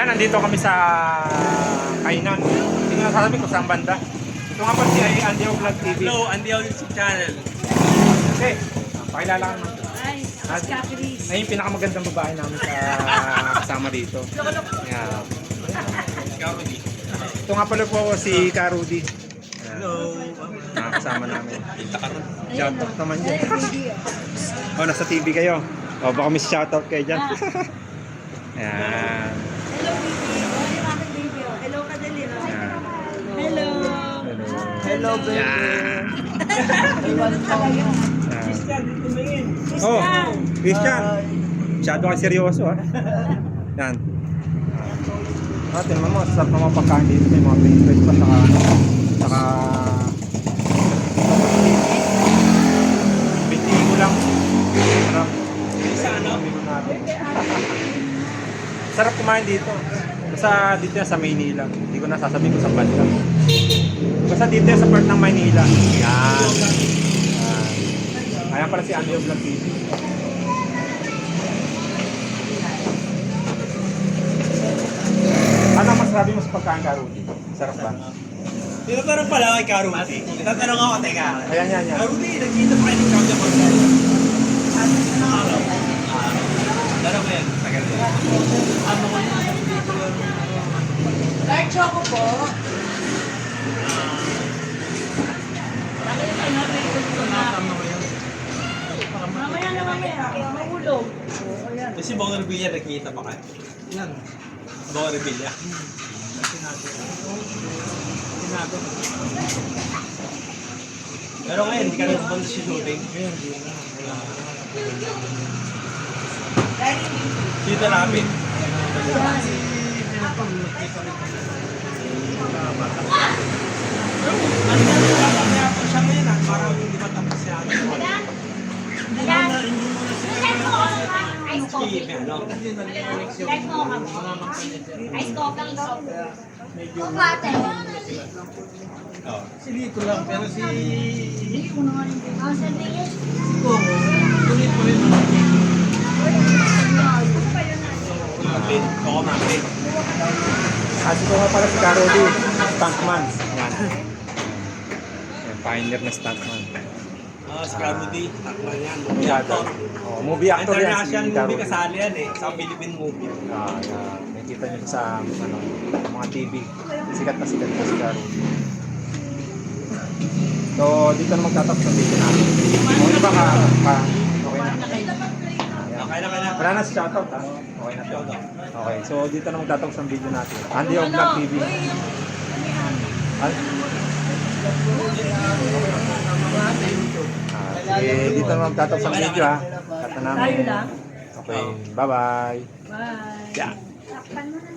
Ayan, nandito kami sa kainan. Hindi nga sasabi ko saan banda. Ito nga pa si Andy Vlog TV. Hello, Andy YouTube channel. Okay, pakilala ka naman. Ay, Capilis. Ay, yung pinakamagandang babae namin sa kasama dito. Yeah. Comedy. Ito nga pala po si Karudi. Hello. Nakakasama namin. Pinta ka rin. Shoutout naman dyan. Oh, nasa TV kayo. Oh, baka may shoutout kayo dyan. Ayan. Hello, baby. Yung aking baby. Oh. Hello, Kadali. Oh. Ayan. Hello. Hello, baby. Ayan. Iwan ka kayo. Ayan. Oh, Christian. Masyado ka seryoso, ha? Yan. Tingnan mo, sarap ng mga pagkain dito. May mga french fries pa, saka binti ko lang. Sarap. Sarap kumain dito. Basta dito yan sa Maynila. Hindi ko na sasabihin ko sa banda. Basta dito yan sa part ng Maynila. Yan. Ayan pala si Andy Vlog TV. Ano ang masasabi mo sa pagkain, Karudi? Sarap ba? Tinatanong pala kay Karuti. Tinatanong ako, teka. Ayan, yan, yan. Karuti, nagkita pa kayo ng Chow Chow Chow. Araw. Laro mo yan. Tagal yan. Dark choco po. Mamaya na mamaya. Mahulog. Kasi Bong Revilla, nagkita pa kayo. Yan. Bong Revilla. Pero ngayon, hindi ka na pupunta sa shooting. Dito namin. Kaya po siya ngayon parang hindi matapos siya. Ice coffee. Ano? Ice coffee. Ice coffee daw. Chocolate. Oh. Si Lito lang, pero si Ah, sabi niya. Coco, tulit po rin naman. Martin. Oo, Martin. Kasi ko nga pala si Karudi, stuntman. Yan. Yan, pioneer na stuntman. Si Karuti. Takman yan. Movie Movie actor. Oh, movie actor yan si International movie Karudi. kasali yan eh. Sa Philippine movie. Nakikita niyo sa mga TV. Sikat na si Karudi. So, dito na magtatapos ang video natin. Okay ba ka? Okay na. Okay na, kaya Wala na si shoutout, ha? Okay na. Okay, so dito na magtatapos ang video natin. Andy Vlog TV. Sige, dito na magtatapos ang video, ha? Kata namin. Tayo lang. Okay, bye-bye. Bye. Yeah. Takpan mo na.